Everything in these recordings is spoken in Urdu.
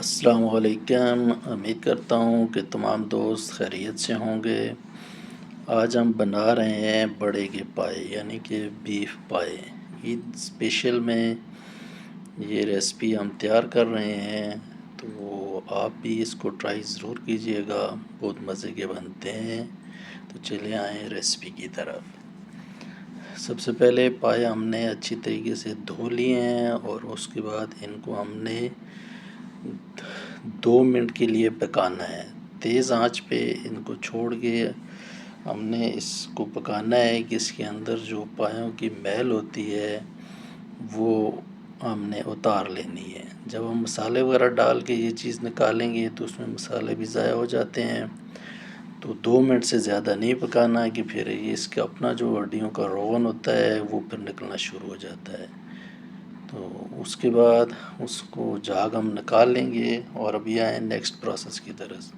السلام علیکم، امید کرتا ہوں کہ تمام دوست خیریت سے ہوں گے۔ آج ہم بنا رہے ہیں بڑے کے پائے یعنی کہ بیف پائے۔ عید اسپیشل میں یہ ریسپی ہم تیار کر رہے ہیں، تو آپ بھی اس کو ٹرائی ضرور کیجئے گا، بہت مزے کے بنتے ہیں۔ تو چلے آئیں ریسپی کی طرف۔ سب سے پہلے پائے ہم نے اچھی طریقے سے دھو لیے ہیں اور اس کے بعد ان کو ہم نے 2 منٹ کے لیے پکانا ہے۔ تیز آنچ پہ ان کو چھوڑ کے ہم نے اس کو پکانا ہے کہ اس کے اندر جو پایوں کی میل ہوتی ہے وہ ہم نے اتار لینی ہے۔ جب ہم مسالے وغیرہ ڈال کے یہ چیز نکالیں گے تو اس میں مسالے بھی ضائع ہو جاتے ہیں، تو 2 منٹ سے زیادہ نہیں پکانا ہے کہ پھر یہ اس کا اپنا جو ہڈیوں کا روغن ہوتا ہے وہ پھر نکلنا شروع ہو جاتا ہے۔ تو اس کے بعد اس کو جھاگ ہم نکال لیں گے اور ابھی آئیں نیکسٹ پروسیس کی طرف۔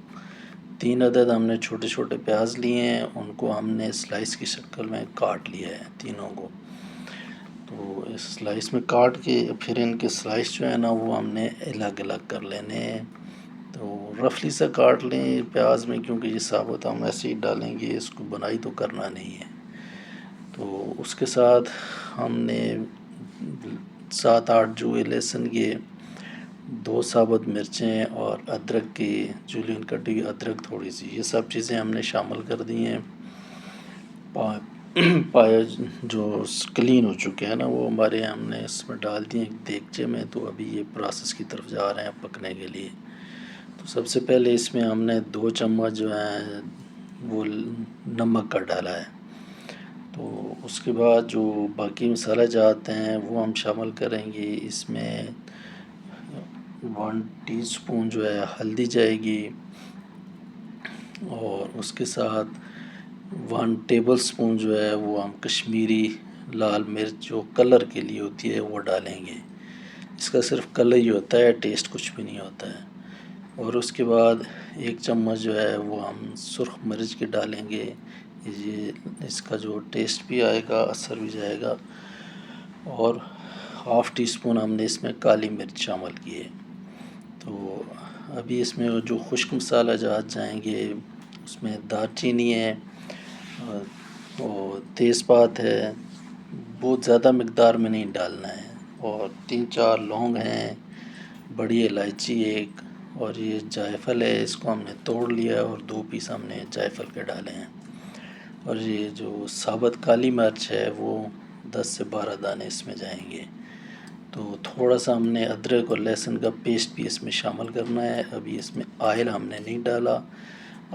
3 عدد ہم نے چھوٹے چھوٹے پیاز لیے ہیں، ان کو ہم نے سلائس کی شکل میں کاٹ لیا ہے تینوں کو۔ تو اس سلائس میں کاٹ کے پھر ان کے سلائس جو ہے نا وہ ہم نے الگ الگ کر لینے ہیں۔ تو رفلی سا کاٹ لیں پیاز میں، کیونکہ یہ ثابت ہم ایسے ہی ڈالیں گے، اس کو بنائی تو کرنا نہیں ہے۔ تو اس کے ساتھ ہم نے 7-8 جوئے لہسن کے، 2 ثابت مرچیں اور ادرک کی جولین کٹی ہوئی ادرک تھوڑی سی، یہ سب چیزیں ہم نے شامل کر دی ہیں۔ پائے جو کلین ہو چکے ہیں نا وہ ہمارے ہم نے اس میں ڈال دیے ایک دیگچے میں۔ تو ابھی یہ پروسیس کی طرف جا رہے ہیں پکنے کے لیے۔ تو سب سے پہلے اس میں ہم نے 2 چمچ جو ہیں وہ نمک کا ڈالا ہے۔ تو اس کے بعد جو باقی مسالہ جات ہیں وہ ہم شامل کریں گے۔ اس میں 1 ٹی اسپون جو ہے ہلدی جائے گی، اور اس کے ساتھ 1 ٹیبل اسپون جو ہے وہ ہم کشمیری لال مرچ جو کلر کے لیے ہوتی ہے وہ ڈالیں گے۔ اس کا صرف کلر ہی ہوتا ہے، ٹیسٹ کچھ بھی نہیں ہوتا ہے۔ اور اس کے بعد 1 چمچ جو ہے وہ ہم سرخ مرچ کے ڈالیں گے، یہ اس کا جو ٹیسٹ بھی آئے گا، اثر بھی جائے گا۔ اور 1/2 ٹی اسپون ہم نے اس میں کالی مرچ شامل کیے۔ تو ابھی اس میں جو خشک مسالہ جات جائیں گے اس میں دار چینی ہے اور تیز پات ہے، بہت زیادہ مقدار میں نہیں ڈالنا ہے، اور 3-4 لونگ ہیں، بڑی الائچی 1، اور یہ جائفل ہے، اس کو ہم نے توڑ لیا اور 2 پیس ہم نے جائفل کے ڈالے ہیں۔ اور یہ جو ثابت کالی مرچ ہے وہ 10 سے 12 دانے اس میں جائیں گے۔ تو تھوڑا سا ہم نے ادرک اور لہسن کا پیسٹ بھی اس میں شامل کرنا ہے۔ ابھی اس میں آئل ہم نے نہیں ڈالا،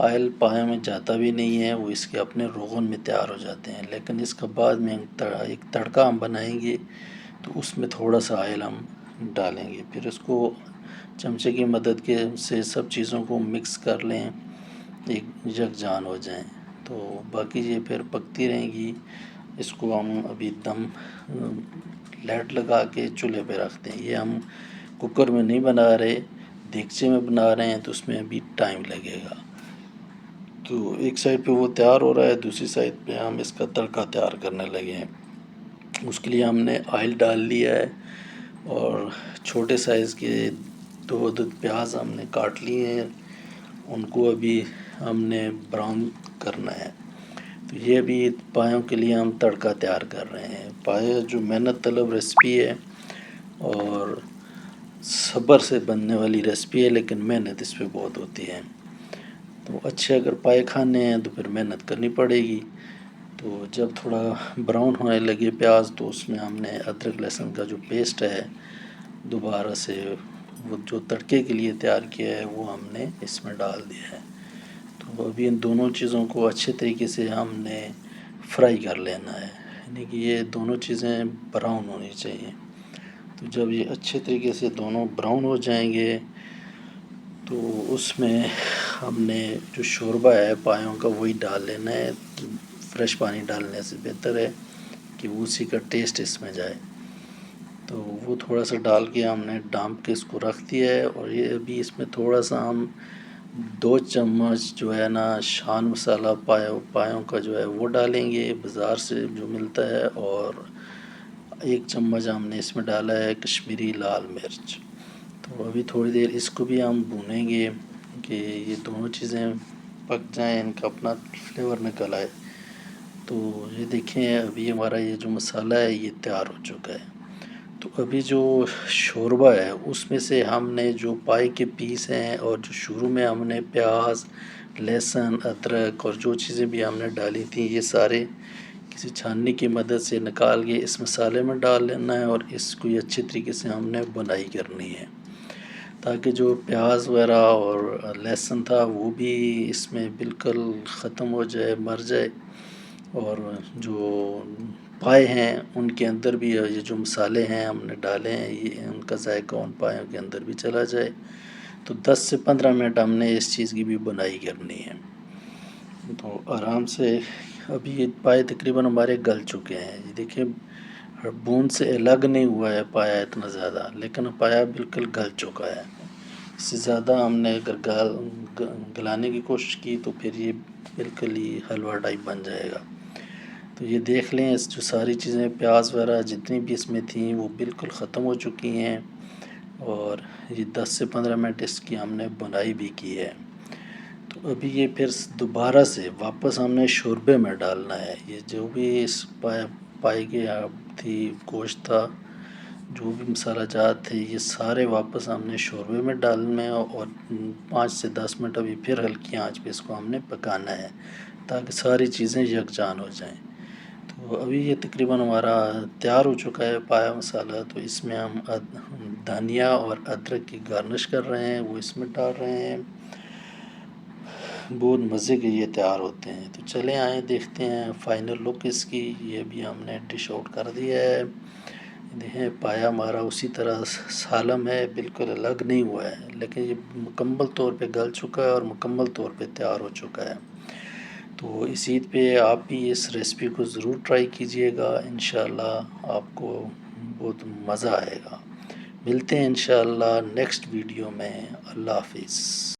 آئل پایوں میں جاتا بھی نہیں ہے، وہ اس کے اپنے روغن میں تیار ہو جاتے ہیں، لیکن اس کا بعد میں ایک تڑکا ہم بنائیں گے تو اس میں تھوڑا سا آئل ہم ڈالیں گے۔ پھر اس کو چمچے کی مدد کے سے سب چیزوں کو مکس کر لیں، ایک یکجان ہو جائیں۔ تو باقی یہ پھر پکتی رہیں گی۔ اس کو ہم ابھی دم لیڈ لگا کے چولہے پہ رکھتے ہیں۔ یہ ہم کوکر میں نہیں بنا رہے، دیگچے میں بنا رہے ہیں، تو اس میں ابھی ٹائم لگے گا۔ تو ایک سائڈ پہ وہ تیار ہو رہا ہے، دوسری سائڈ پہ ہم اس کا تڑکا تیار کرنے لگے ہیں۔ اس کے لیے ہم نے آئل ڈال لیا ہے، اور چھوٹے سائز کے 2 عدد پیاز ہم نے کاٹ لیے ہیں، ان کو ابھی ہم نے براؤن کرنا ہے۔ تو یہ ابھی پایوں کے لیے ہم تڑکا تیار کر رہے ہیں۔ پائے جو محنت طلب ریسپی ہے اور صبر سے بننے والی ریسپی ہے، لیکن محنت اس پہ بہت ہوتی ہے۔ تو اچھے اگر پائے کھانے ہیں تو پھر محنت کرنی پڑے گی۔ تو جب تھوڑا براؤن ہونے لگے پیاز تو اس میں ہم نے ادرک لہسن کا جو پیسٹ ہے دوبارہ سے وہ جو تڑکے کے لیے تیار کیا ہے وہ ہم نے اس میں ڈال دیا ہے۔ تو ابھی ان دونوں چیزوں کو اچھے طریقے سے ہم نے فرائی کر لینا ہے، یعنی کہ یہ دونوں چیزیں براؤن ہونی چاہیے۔ تو جب یہ اچھے طریقے سے دونوں براؤن ہو جائیں گے تو اس میں ہم نے جو شوربہ ہے پایوں کا وہی ڈال لینا ہے۔ فریش پانی ڈالنے سے بہتر ہے کہ اسی کا ٹیسٹ اس میں جائے۔ تو وہ تھوڑا سا ڈال کے ہم نے ڈانپ کے اس کو رکھ دیا ہے، اور یہ ابھی اس میں تھوڑا سا ہم 2 چمچ جو ہے نا شان مسالہ پایوں کا جو ہے وہ ڈالیں گے، بازار سے جو ملتا ہے، اور 1 چمچ ہم نے اس میں ڈالا ہے کشمیری لال مرچ۔ تو ابھی تھوڑی دیر اس کو بھی ہم بھونیں گے کہ یہ دونوں چیزیں پک جائیں، ان کا اپنا فلیور نکل آئے۔ تو یہ دیکھیں ابھی ہمارا یہ جو مسالہ ہے یہ تیار ہو چکا ہے۔ تو ابھی جو شوربہ ہے اس میں سے ہم نے جو پائے کے پیس ہیں اور جو شروع میں ہم نے پیاز، لہسن، ادرک اور جو چیزیں بھی ہم نے ڈالی تھیں یہ سارے کسی چھاننی کی مدد سے نکال کے اس مسالے میں ڈال لینا ہے، اور اس کو اچھی طریقے سے ہم نے بنائی کرنی ہے تاکہ جو پیاز وغیرہ اور لہسن تھا وہ بھی اس میں بالکل ختم ہو جائے، مر جائے، اور جو پائے ہیں ان کے اندر بھی یہ جو مسالے ہیں ہم نے ڈالے ہیں یہ ان کا ذائقہ ان پایوں کے اندر بھی چلا جائے۔ تو 10 سے 15 منٹ ہم نے اس چیز کی بھی بنائی کرنی ہے۔ تو آرام سے ابھی یہ پائے تقریباً ہمارے گل چکے ہیں، یہ دیکھیں بون سے الگ نہیں ہوا ہے پایا اتنا زیادہ، لیکن پایا بالکل گل چکا ہے۔ اس سے زیادہ ہم نے اگر گلانے کی کوشش کی تو پھر یہ بالکل ہی حلوہ ٹائپ بن جائے گا۔ تو یہ دیکھ لیں اس جو ساری چیزیں پیاز وغیرہ جتنی بھی اس میں تھیں وہ بالکل ختم ہو چکی ہیں، اور یہ 10 سے 15 منٹ اس کی ہم نے بنائی بھی کی ہے۔ تو ابھی یہ پھر دوبارہ سے واپس ہم نے شوربے میں ڈالنا ہے، یہ جو بھی اس پائے کی تھی گوشت تھا، جو بھی مسالہ جات تھے یہ سارے واپس ہم نے شوربے میں ڈالنے ہیں، اور 5 سے 10 منٹ ابھی پھر ہلکی آنچ پہ اس کو ہم نے پکانا ہے تاکہ ساری چیزیں یکجان ہو جائیں۔ تو ابھی یہ تقریباً ہمارا تیار ہو چکا ہے پایا مسالہ، تو اس میں ہم دھنیا اور ادرک کی گارنش کر رہے ہیں، وہ اس میں ڈال رہے ہیں، بہت مزے کے یہ تیار ہوتے ہیں۔ تو چلیں آئیں دیکھتے ہیں فائنل لک اس کی۔ یہ بھی ہم نے ڈش آؤٹ کر دیا ہے، دیکھیں پایا ہمارا اسی طرح سالم ہے، بالکل الگ نہیں ہوا ہے، لیکن یہ مکمل طور پہ گل چکا ہے اور مکمل طور پہ تیار ہو چکا ہے۔ تو اس عید پہ آپ بھی اس ریسپی کو ضرور ٹرائی کیجئے گا، انشاءاللہ آپ کو بہت مزہ آئے گا۔ ملتے ہیں انشاءاللہ نیکسٹ ویڈیو میں۔ اللہ حافظ۔